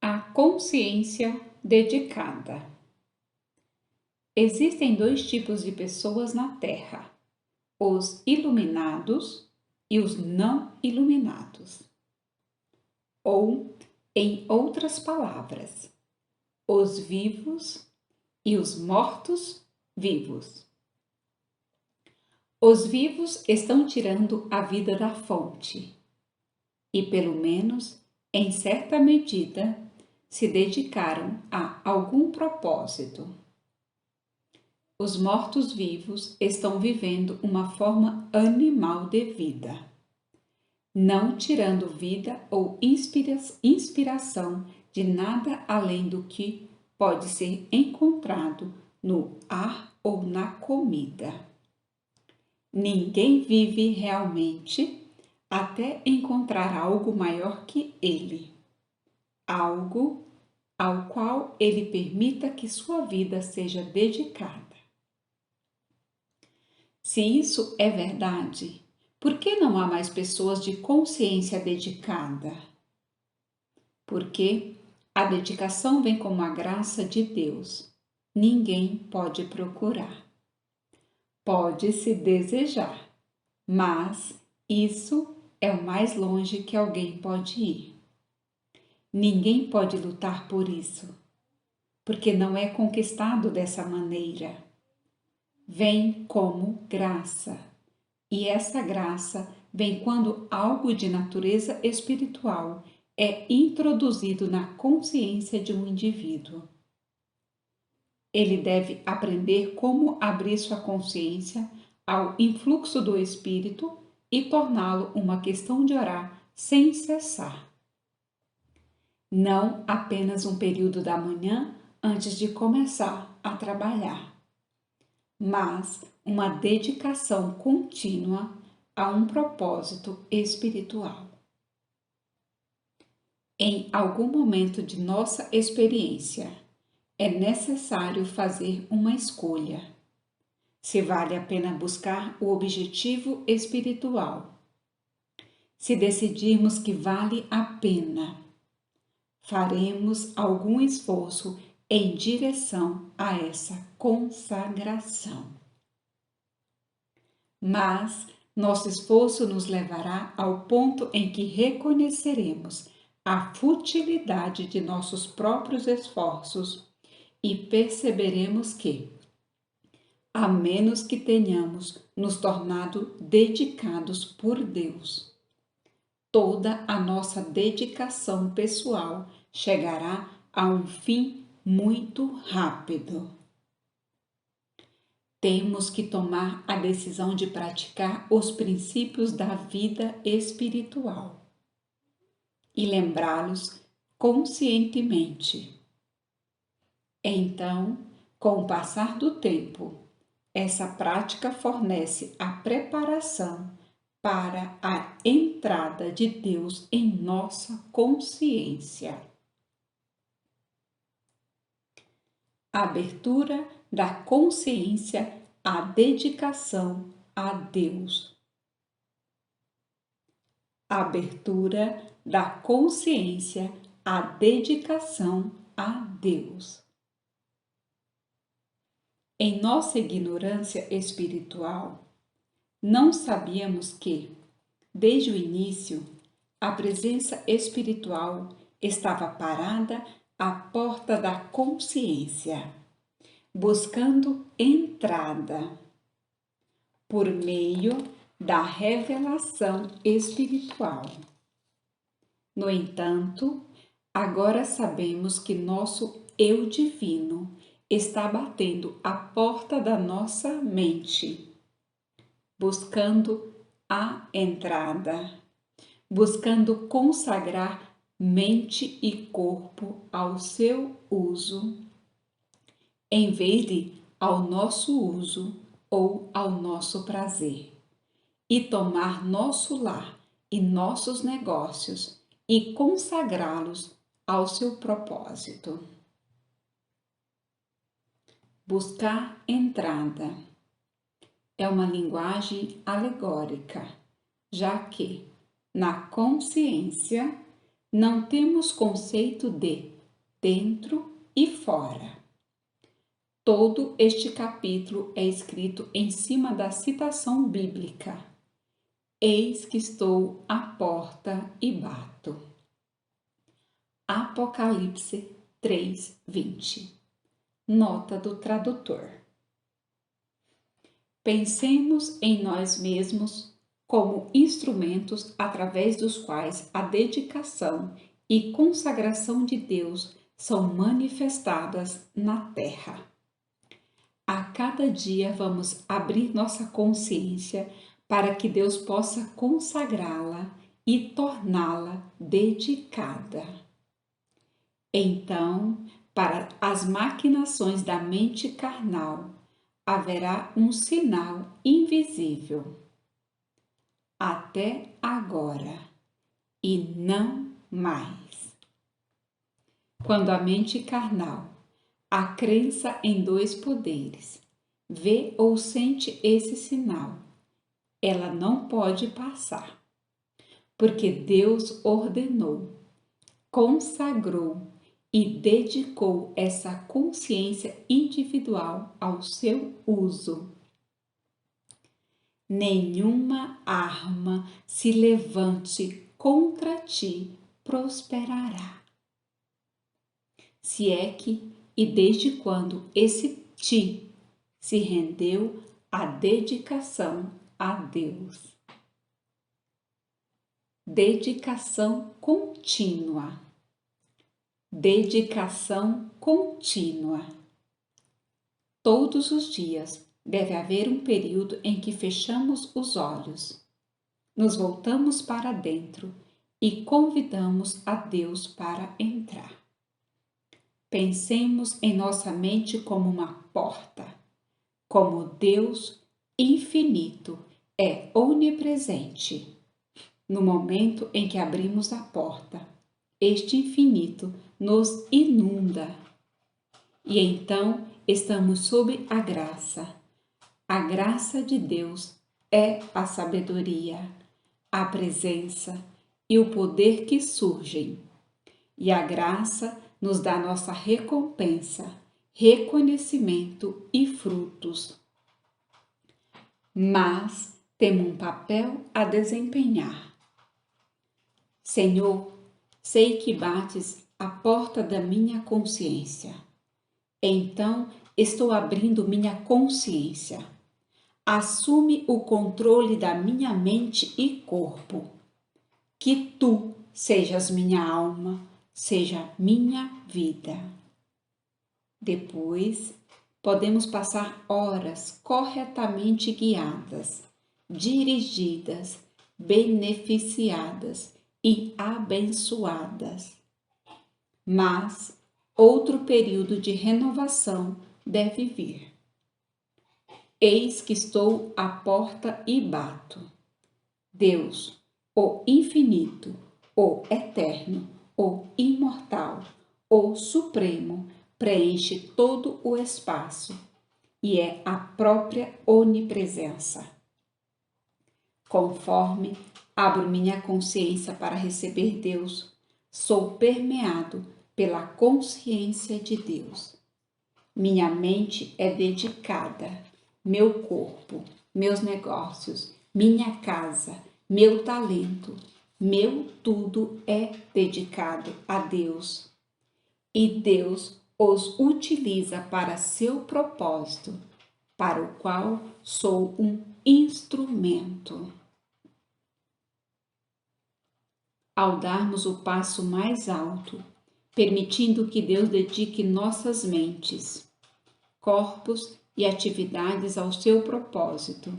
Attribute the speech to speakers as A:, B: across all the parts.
A: A consciência dedicada. Existem dois tipos de pessoas na Terra: os iluminados e os não iluminados. Ou, em outras palavras, os vivos e os mortos-vivos. Os vivos estão tirando a vida da fonte e, pelo menos em certa medida, se dedicaram a algum propósito. Os mortos-vivos estão vivendo uma forma animal de vida, não tirando vida ou inspiração de nada além do que pode ser encontrado no ar ou na comida. Ninguém vive realmente até encontrar algo maior que ele, algo ao qual ele permita que sua vida seja dedicada. Se isso é verdade, por que não há mais pessoas de consciência dedicada? Porque a dedicação vem como a graça de Deus. Ninguém pode procurar. Pode-se desejar, mas isso é o mais longe que alguém pode ir. Ninguém pode lutar por isso, porque não é conquistado dessa maneira. Vem como graça, e essa graça vem quando algo de natureza espiritual é introduzido na consciência de um indivíduo. Ele deve aprender como abrir sua consciência ao influxo do Espírito e torná-lo uma questão de orar sem cessar. Não apenas um período da manhã antes de começar a trabalhar, mas uma dedicação contínua a um propósito espiritual. Em algum momento de nossa experiência, é necessário fazer uma escolha. Se vale a pena buscar o objetivo espiritual. Se decidirmos que vale a pena, faremos algum esforço em direção a essa consagração. Mas nosso esforço nos levará ao ponto em que reconheceremos a futilidade de nossos próprios esforços e perceberemos que, a menos que tenhamos nos tornado dedicados por Deus, toda a nossa dedicação pessoal chegará a um fim muito rápido. Temos que tomar a decisão de praticar os princípios da vida espiritual e lembrá-los conscientemente. Então, com o passar do tempo, essa prática fornece a preparação para a entrada de Deus em nossa consciência. Abertura da consciência à dedicação a Deus. Abertura da consciência à dedicação a Deus. Em nossa ignorância espiritual, não sabíamos que, desde o início, a presença espiritual estava parada à porta da consciência, buscando entrada por meio da revelação espiritual. No entanto, agora sabemos que nosso eu divino está batendo à porta da nossa mente, buscando a entrada, buscando consagrar mente e corpo ao seu uso, em vez de ao nosso uso ou ao nosso prazer, e tomar nosso lar e nossos negócios e consagrá-los ao seu propósito. Buscar entrada é uma linguagem alegórica, já que, na consciência, não temos conceito de dentro e fora. Todo este capítulo é escrito em cima da citação bíblica: Eis que estou à porta e bato. Apocalipse 3:20. Nota do tradutor. Pensemos em nós mesmos como instrumentos através dos quais a dedicação e consagração de Deus são manifestadas na terra. A cada dia vamos abrir nossa consciência para que Deus possa consagrá-la e torná-la dedicada. Então, para as maquinações da mente carnal, haverá um sinal invisível. Até agora e não mais. Quando a mente carnal, a crença em dois poderes, vê ou sente esse sinal, ela não pode passar, porque Deus ordenou, consagrou e dedicou essa consciência individual ao seu uso. Nenhuma arma se levante contra ti prosperará. Se é que e desde quando esse ti se rendeu à dedicação a Deus. Dedicação contínua. Dedicação contínua. Todos os dias deve haver um período em que fechamos os olhos, nos voltamos para dentro e convidamos a Deus para entrar. Pensemos em nossa mente como uma porta, como Deus infinito é onipresente. No momento em que abrimos a porta, este infinito nos inunda e então estamos sob a graça. A graça de Deus é a sabedoria, a presença e o poder que surgem. E a graça nos dá nossa recompensa, reconhecimento e frutos. Mas temos um papel a desempenhar. Senhor, sei que bates a porta da minha consciência. Então estou abrindo minha consciência. Assume o controle da minha mente e corpo. Que tu sejas minha alma, seja minha vida. Depois, podemos passar horas corretamente guiadas, dirigidas, beneficiadas e abençoadas. Mas outro período de renovação deve vir. Eis que estou à porta e bato. Deus, o infinito, o eterno, o imortal, o supremo, preenche todo o espaço e é a própria onipresença. Conforme abro minha consciência para receber Deus, sou permeado pela consciência de Deus. Minha mente é dedicada, meu corpo, meus negócios, minha casa, meu talento, meu tudo é dedicado a Deus. E Deus os utiliza para seu propósito, para o qual sou um instrumento. Ao darmos o passo mais alto, permitindo que Deus dedique nossas mentes, corpos e atividades ao seu propósito,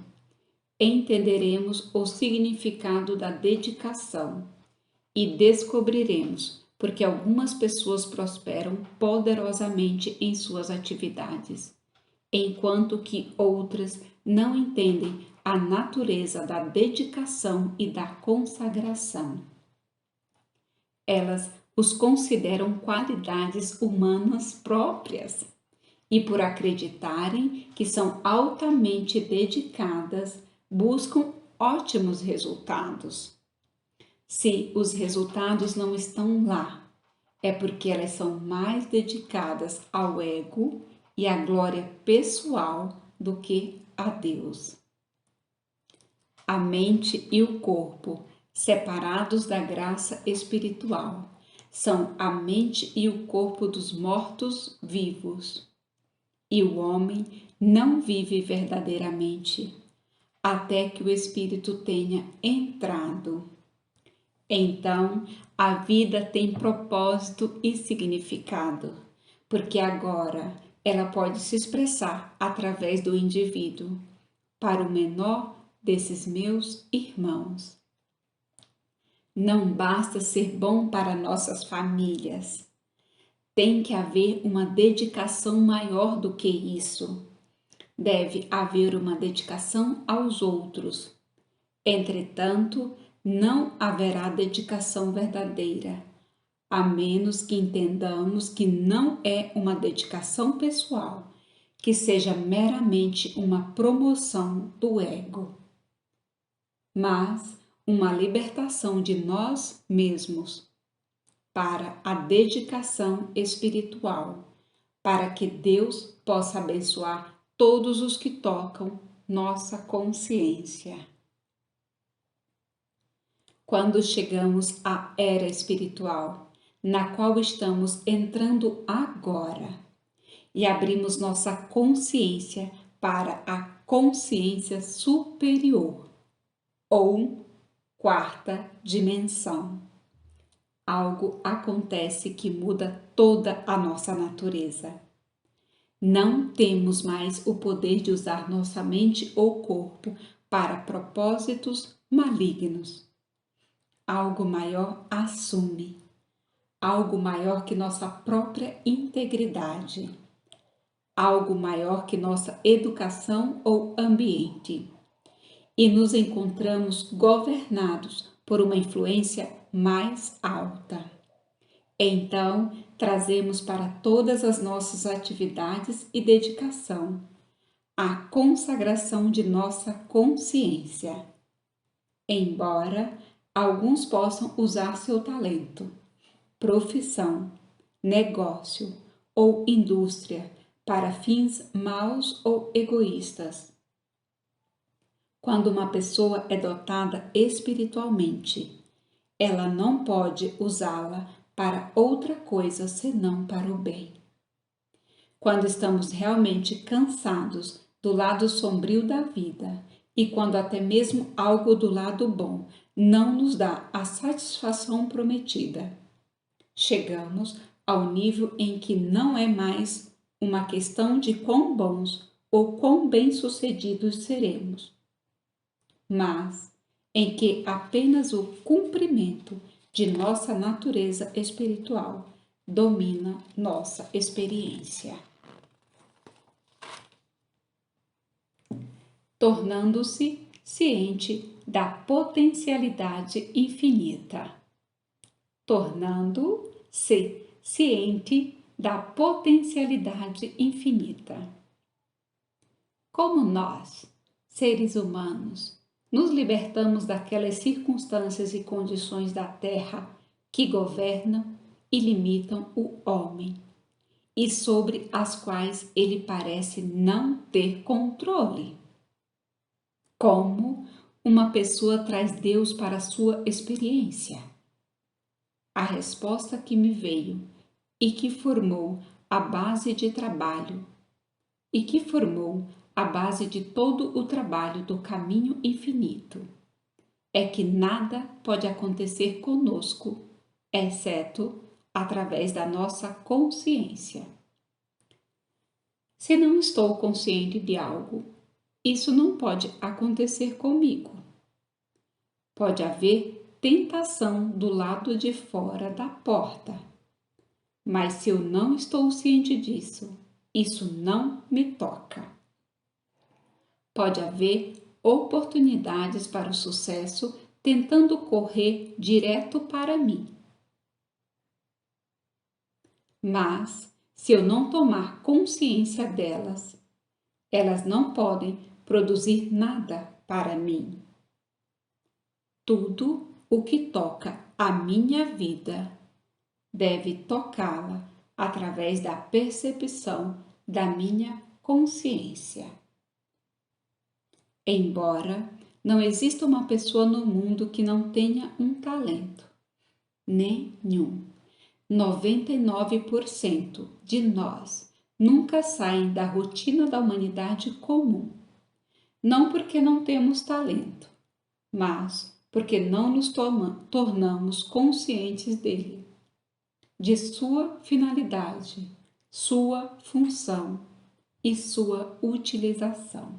A: entenderemos o significado da dedicação e descobriremos porque algumas pessoas prosperam poderosamente em suas atividades, enquanto que outras não entendem a natureza da dedicação e da consagração. Elas os consideram qualidades humanas próprias e, por acreditarem que são altamente dedicadas, buscam ótimos resultados. Se os resultados não estão lá, é porque elas são mais dedicadas ao ego e à glória pessoal do que a Deus. A mente e o corpo, separados da graça espiritual, são a mente e o corpo dos mortos vivos. E o homem não vive verdadeiramente até que o Espírito tenha entrado. Então, a vida tem propósito e significado, porque agora ela pode se expressar através do indivíduo, para o menor desses meus irmãos. Não basta ser bom para nossas famílias. Tem que haver uma dedicação maior do que isso. Deve haver uma dedicação aos outros. Entretanto, não haverá dedicação verdadeira, a menos que entendamos que não é uma dedicação pessoal, que seja meramente uma promoção do ego, mas uma libertação de nós mesmos para a dedicação espiritual, para que Deus possa abençoar todos os que tocam nossa consciência. Quando chegamos à era espiritual, na qual estamos entrando agora, e abrimos nossa consciência para a consciência superior, ou quarta dimensão, algo acontece que muda toda a nossa natureza. Não temos mais o poder de usar nossa mente ou corpo para propósitos malignos. Algo maior assume, algo maior que nossa própria integridade, algo maior que nossa educação ou ambiente, e nos encontramos governados por uma influência mais alta. Então, trazemos para todas as nossas atividades e dedicação a consagração de nossa consciência. Embora alguns possam usar seu talento, profissão, negócio ou indústria para fins maus ou egoístas. Quando uma pessoa é dotada espiritualmente, ela não pode usá-la para outra coisa senão para o bem. Quando estamos realmente cansados do lado sombrio da vida e quando até mesmo algo do lado bom não nos dá a satisfação prometida, chegamos ao nível em que não é mais uma questão de quão bons ou quão bem-sucedidos seremos, mas em que apenas o cumprimento de nossa natureza espiritual domina nossa experiência. Tornando-se ciente da potencialidade infinita. Tornando-se ciente da potencialidade infinita. Como nós, seres humanos, nos libertamos daquelas circunstâncias e condições da Terra que governam e limitam o homem e sobre as quais ele parece não ter controle. Como uma pessoa traz Deus para a sua experiência? A resposta que me veio e que formou a base de trabalho e que formou a base de todo o trabalho do caminho infinito é que nada pode acontecer conosco, exceto através da nossa consciência. Se não estou consciente de algo, isso não pode acontecer comigo. Pode haver tentação do lado de fora da porta, mas se eu não estou ciente disso, isso não me toca. Pode haver oportunidades para o sucesso tentando correr direto para mim. Mas, se eu não tomar consciência delas, elas não podem produzir nada para mim. Tudo o que toca a minha vida deve tocá-la através da percepção da minha consciência. Embora não exista uma pessoa no mundo que não tenha um talento, nenhum. 99% de nós nunca saem da rotina da humanidade comum. Não porque não temos talento, mas porque não nos tornamos conscientes dele, de sua finalidade, sua função e sua utilização.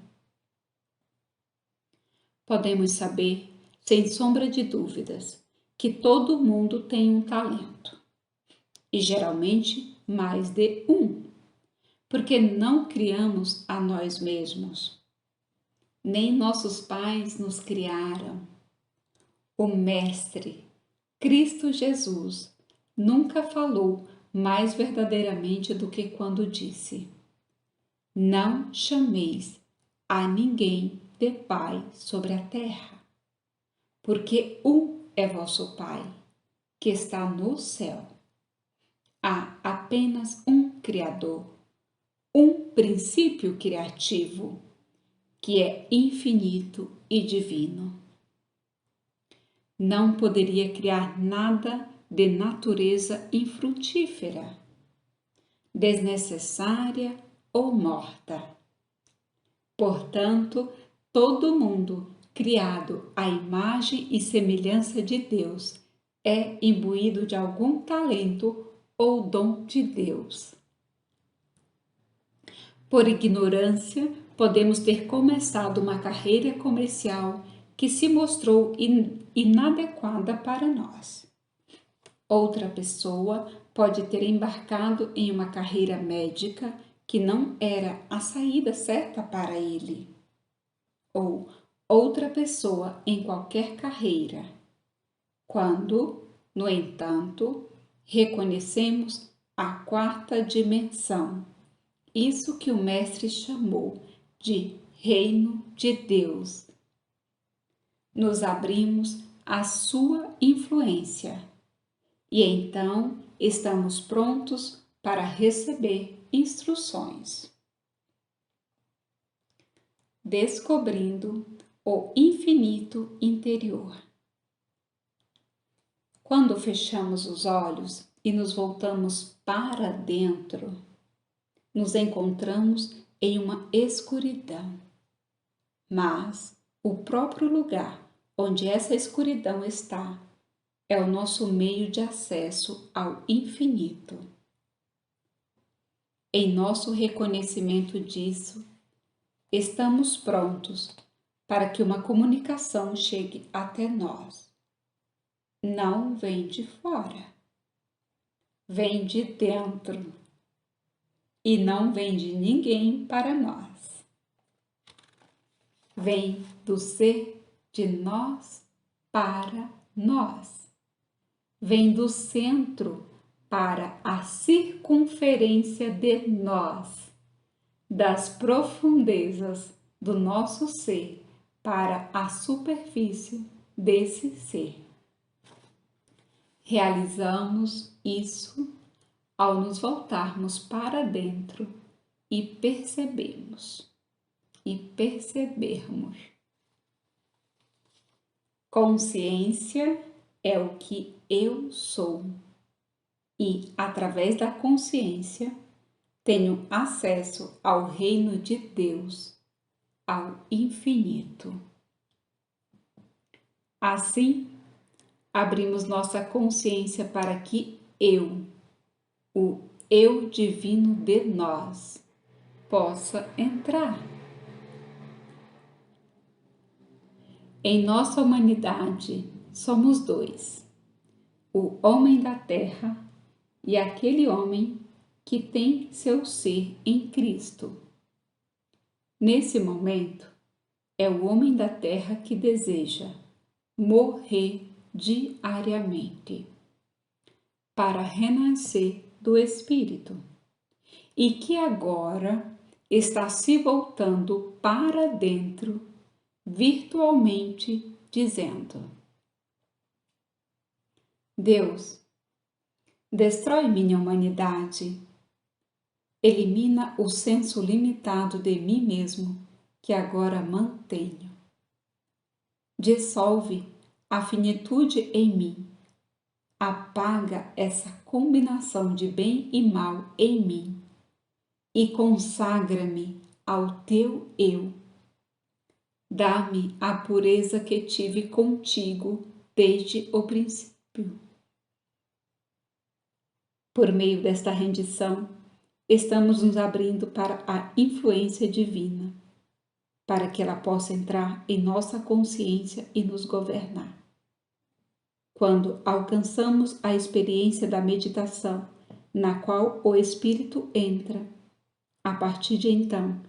A: Podemos saber, sem sombra de dúvidas, que todo mundo tem um talento, e geralmente mais de um, porque não criamos a nós mesmos. Nem nossos pais nos criaram. O Mestre, Cristo Jesus, nunca falou mais verdadeiramente do que quando disse: não chameis a ninguém de Pai sobre a terra, porque um é vosso Pai, que está no céu. Há apenas um Criador, um princípio criativo, que é infinito e divino. Não poderia criar nada de natureza infrutífera, desnecessária ou morta. Portanto, todo mundo criado à imagem e semelhança de Deus é imbuído de algum talento ou dom de Deus. Por ignorância, podemos ter começado uma carreira comercial que se mostrou inadequada para nós. Outra pessoa pode ter embarcado em uma carreira médica que não era a saída certa para ele. Ou outra pessoa em qualquer carreira. Quando, no entanto, reconhecemos a quarta dimensão, isso que o Mestre chamou de Reino de Deus, nos abrimos à sua influência e então estamos prontos para receber instruções. Descobrindo o infinito interior. Quando fechamos os olhos e nos voltamos para dentro, nos encontramos em uma escuridão. Mas o próprio lugar onde essa escuridão está é o nosso meio de acesso ao infinito. Em nosso reconhecimento disso, estamos prontos para que uma comunicação chegue até nós. Não vem de fora, vem de dentro e não vem de ninguém para nós. Vem do ser de nós para nós. Vem do centro para a circunferência de nós, das profundezas do nosso ser para a superfície desse ser. Realizamos isso ao nos voltarmos para dentro e percebermos. Consciência é o que eu sou e, através da consciência, tenho acesso ao reino de Deus, ao infinito. Assim, abrimos nossa consciência para que o eu divino de nós, possa entrar. Em nossa humanidade, somos dois: o homem da terra e aquele homem que tem seu ser em Cristo. Nesse momento, é o homem da terra que deseja morrer diariamente para renascer do Espírito e que agora está se voltando para dentro virtualmente dizendo: Deus, Destrói minha humanidade. Elimina o senso limitado de mim mesmo, que agora mantenho. Dissolve a finitude em mim. Apaga essa combinação de bem e mal em mim e consagra-me ao teu eu. Dá-me a pureza que tive contigo desde o princípio. Por meio desta rendição, estamos nos abrindo para a influência divina, para que ela possa entrar em nossa consciência e nos governar. Quando alcançamos a experiência da meditação, na qual o Espírito entra, a partir de então,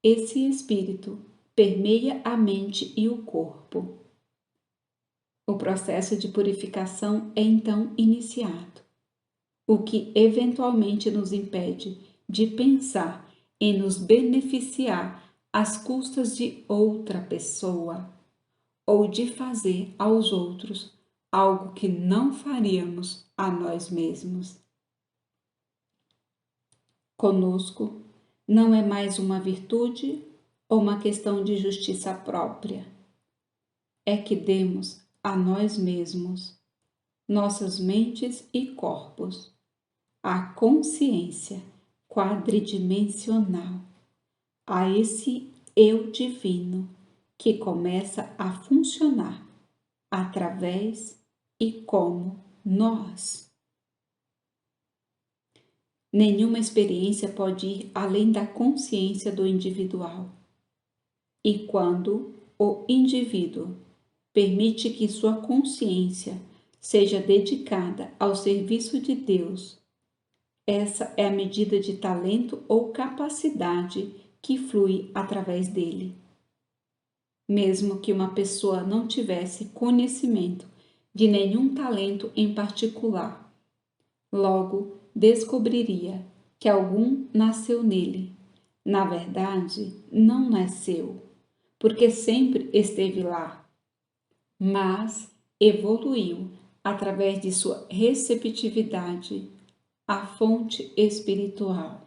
A: esse Espírito permeia a mente e o corpo. O processo de purificação é então iniciado, o que eventualmente nos impede de pensar em nos beneficiar às custas de outra pessoa ou de fazer aos outros algo que não faríamos a nós mesmos. Conosco não é mais uma virtude ou uma questão de justiça própria. É que demos a nós mesmos, nossas mentes e corpos, a consciência quadridimensional, a esse eu divino que começa a funcionar através e como nós. Nenhuma experiência pode ir além da consciência do individual. E quando o indivíduo permite que sua consciência seja dedicada ao serviço de Deus, essa é a medida de talento ou capacidade que flui através dele. Mesmo que uma pessoa não tivesse conhecimento de nenhum talento em particular, logo descobriria que algum nasceu nele. Na verdade, não nasceu, porque sempre esteve lá, mas evoluiu através de sua receptividade à fonte espiritual.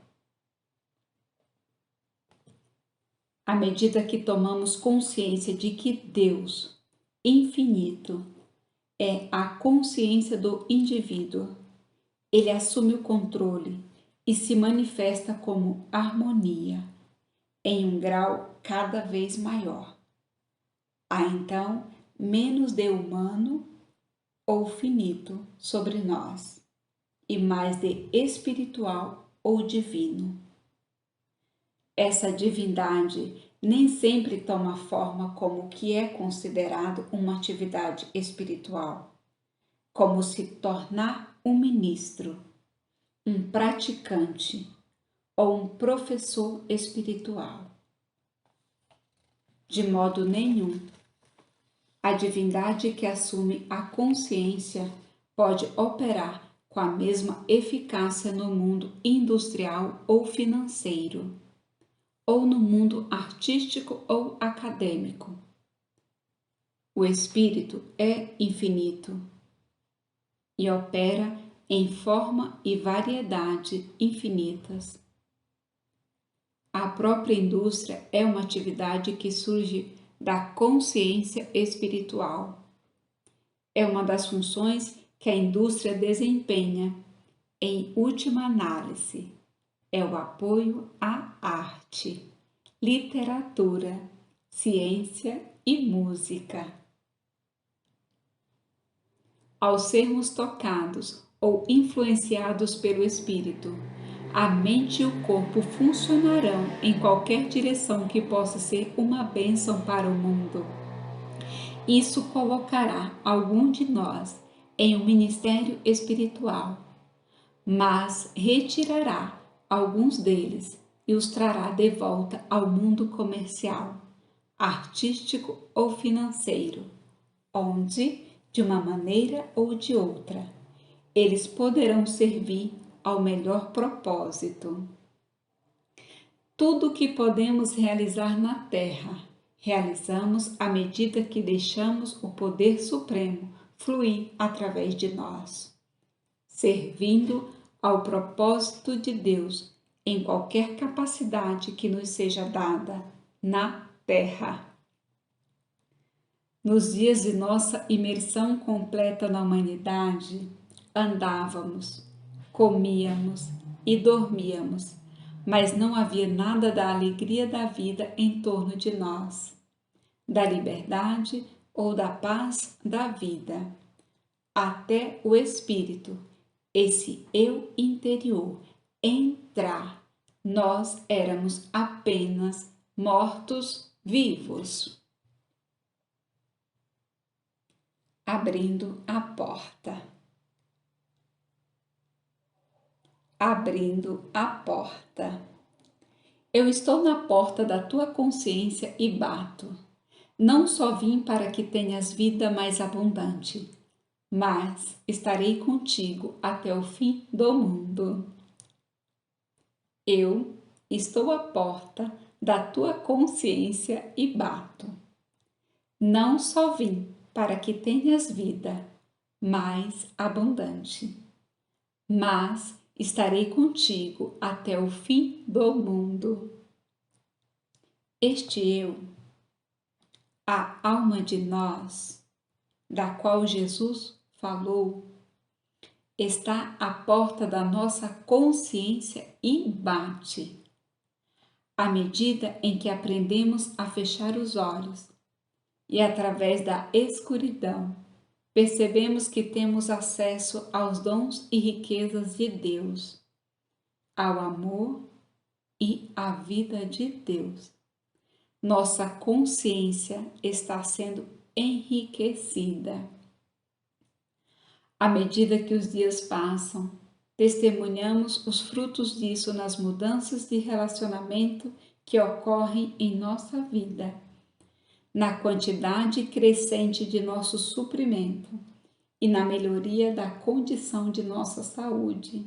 A: À medida que tomamos consciência de que Deus, infinito, é a consciência do indivíduo, ele assume o controle e se manifesta como harmonia, em um grau cada vez maior. Há então menos de humano ou finito sobre nós e mais de espiritual ou divino. Essa divindade nem sempre toma forma como o que é considerado uma atividade espiritual, como se tornar um ministro, um praticante ou um professor espiritual. De modo nenhum, a divindade que assume a consciência pode operar com a mesma eficácia no mundo industrial ou financeiro, ou no mundo artístico ou acadêmico. O Espírito é infinito e opera em forma e variedade infinitas. A própria indústria é uma atividade que surge da consciência espiritual. É uma das funções que a indústria desempenha, em última análise. É o apoio à arte, literatura, ciência e música. Ao sermos tocados ou influenciados pelo Espírito, a mente e o corpo funcionarão em qualquer direção que possa ser uma bênção para o mundo. Isso colocará algum de nós em um ministério espiritual, mas retirará alguns deles e os trará de volta ao mundo comercial, artístico ou financeiro, onde, de uma maneira ou de outra, eles poderão servir ao melhor propósito. Tudo o que podemos realizar na Terra, realizamos à medida que deixamos o poder supremo fluir através de nós. servindo ao propósito de Deus em qualquer capacidade que nos seja dada na terra. Nos dias de nossa imersão completa na humanidade, andávamos, comíamos e dormíamos, mas não havia nada da alegria da vida em torno de nós, da liberdade ou da paz da vida. Até o Espírito, esse eu interior, entrar, nós éramos apenas mortos-vivos. Abrindo a porta. Abrindo a porta. Eu estou na porta da tua consciência e bato. Não só vim para que tenhas vida mais abundante, mas estarei contigo até o fim do mundo. Eu estou à porta da tua consciência e bato. Não só vim para que tenhas vida mais abundante, mas estarei contigo até o fim do mundo. Este eu, a alma de nós, da qual Jesus falou, está à porta da nossa consciência e bate. À medida em que aprendemos a fechar os olhos e através da escuridão, percebemos que temos acesso aos dons e riquezas de Deus, ao amor e à vida de Deus. Nossa consciência está sendo enriquecida. À medida que os dias passam, testemunhamos os frutos disso nas mudanças de relacionamento que ocorrem em nossa vida, na quantidade crescente de nosso suprimento e na melhoria da condição de nossa saúde.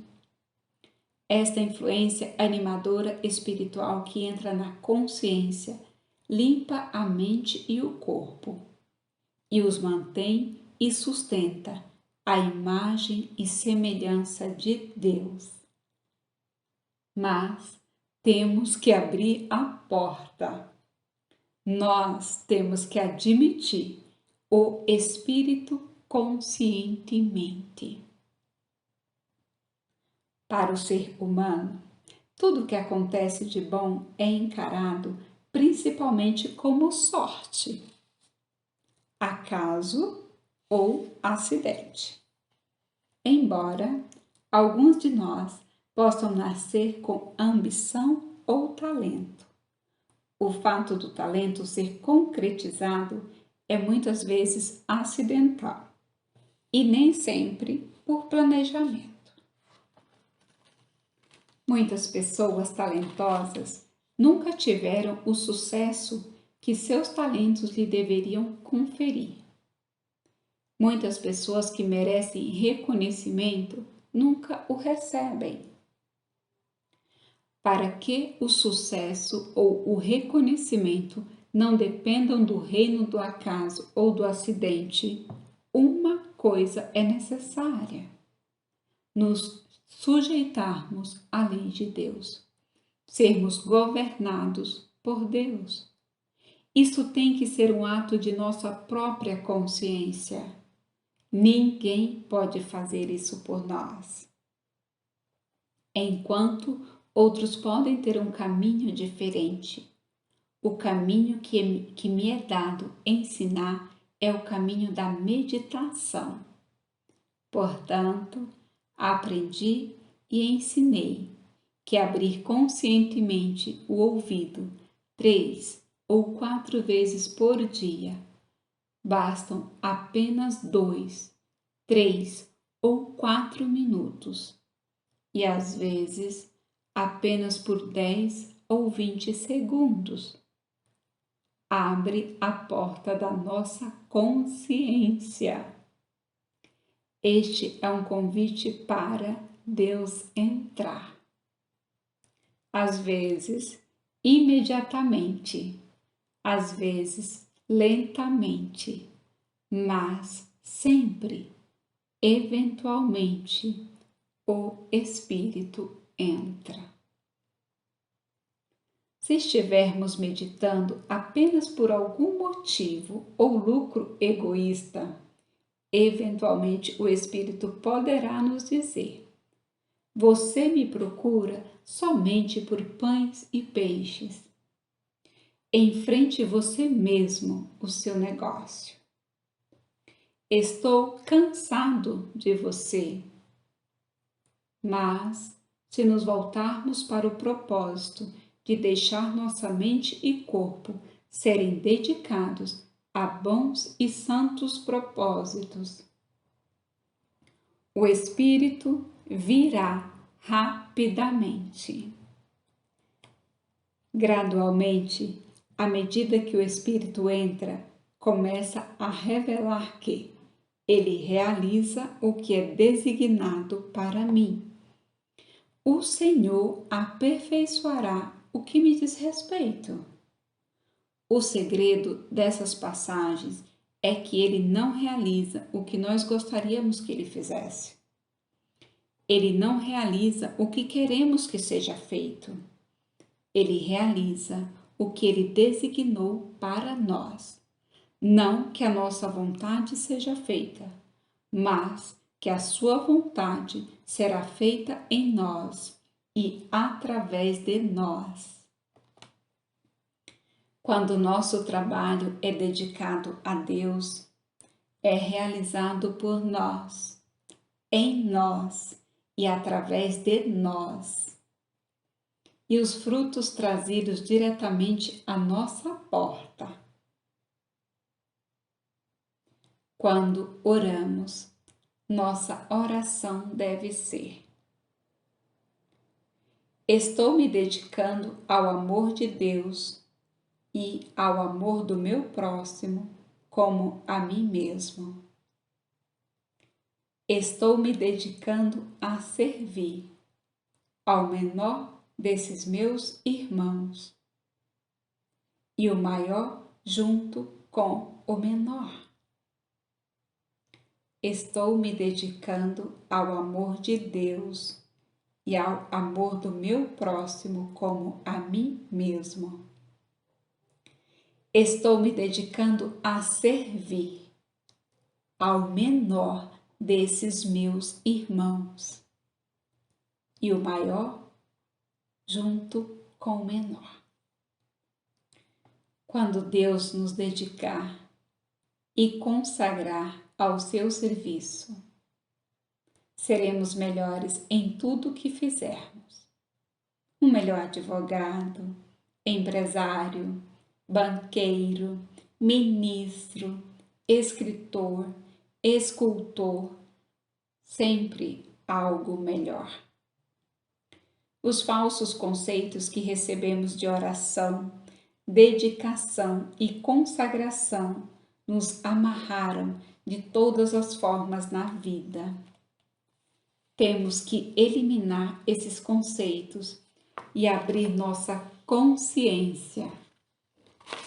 A: Esta influência animadora espiritual que entra na consciência limpa a mente e o corpo e os mantém e sustenta a imagem e semelhança de Deus. Mas temos que abrir a porta. Nós temos que admitir o Espírito conscientemente. Para o ser humano, tudo que acontece de bom é encarado principalmente como sorte, acaso ou acidente. Embora alguns de nós possam nascer com ambição ou talento, o fato do talento ser concretizado é muitas vezes acidental e nem sempre por planejamento. Muitas pessoas talentosas nunca tiveram o sucesso que seus talentos lhe deveriam conferir. Muitas pessoas que merecem reconhecimento nunca o recebem. Para que o sucesso ou o reconhecimento não dependam do reino do acaso ou do acidente, uma coisa é necessária: nos sujeitarmos à lei de Deus, sermos governados por Deus. Isso tem que ser um ato de nossa própria consciência. Ninguém pode fazer isso por nós. Enquanto outros podem ter um caminho diferente, o caminho que me é dado ensinar é o caminho da meditação. Portanto, aprendi e ensinei que abrir conscientemente o ouvido 3 ou 4 vezes por dia bastam apenas 2, 3 ou 4 minutos e às vezes apenas por 10 ou 20 segundos. Abre a porta da nossa consciência. Este é um convite para Deus entrar. Às vezes, imediatamente, às vezes, lentamente, mas sempre, eventualmente, o Espírito entra. Se estivermos meditando apenas por algum motivo ou lucro egoísta, eventualmente o Espírito poderá nos dizer: você me procura somente por pães e peixes. Enfrente você mesmo o seu negócio. Estou cansado de você. Mas, se nos voltarmos para o propósito de deixar nossa mente e corpo serem dedicados a bons e santos propósitos, o Espírito virá rapidamente. Gradualmente, à medida que o Espírito entra, começa a revelar que ele realiza o que é designado para mim. O Senhor aperfeiçoará o que me diz respeito. O segredo dessas passagens é que ele não realiza o que nós gostaríamos que ele fizesse. Ele não realiza o que queremos que seja feito. Ele realiza o que ele designou para nós. Não que a nossa vontade seja feita, mas que a sua vontade será feita em nós e através de nós. Quando o nosso trabalho é dedicado a Deus, é realizado por nós, em nós e através de nós. E os frutos trazidos diretamente à nossa porta. Quando oramos, nossa oração deve ser: estou me dedicando ao amor de Deus e ao amor do meu próximo como a mim mesmo. Estou me dedicando a servir ao menor desses meus irmãos e o maior junto com o menor. Estou me dedicando ao amor de Deus e ao amor do meu próximo como a mim mesmo. Estou me dedicando a servir ao menor desses meus irmãos e o maior junto com o menor. Quando Deus nos dedicar e consagrar ao seu serviço, seremos melhores em tudo que fizermos. Um melhor advogado, empresário, banqueiro, ministro, escritor, escultor, sempre algo melhor. Os falsos conceitos que recebemos de oração, dedicação e consagração nos amarraram de todas as formas na vida. Temos que eliminar esses conceitos e abrir nossa consciência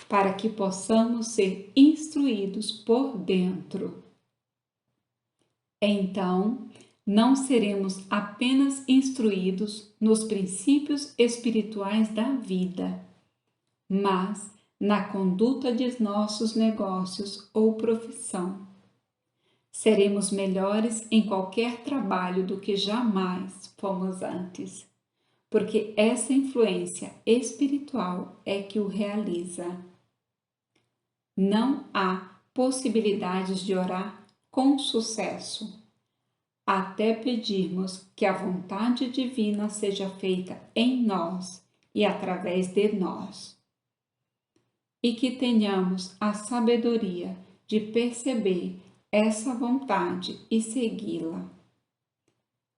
A: para que possamos ser instruídos por dentro. Então, não seremos apenas instruídos nos princípios espirituais da vida, mas na conduta de nossos negócios ou profissão. Seremos melhores em qualquer trabalho do que jamais fomos antes, porque essa influência espiritual é que o realiza. Não há possibilidades de orar com sucesso, até pedirmos que a vontade divina seja feita em nós e através de nós. E que tenhamos a sabedoria de perceber essa vontade e segui-la.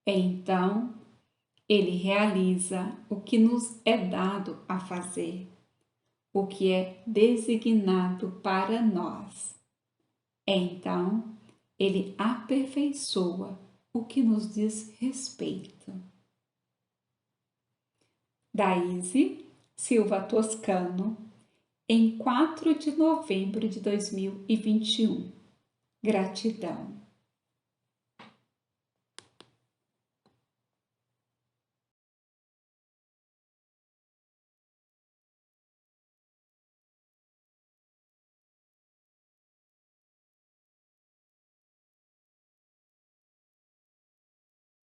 A: Então, ele realiza o que nos é dado a fazer, o que é designado para nós. Então, ele aperfeiçoa o que nos diz respeito. Daíse Silva Toscano, em 4 de novembro de 2021. Gratidão.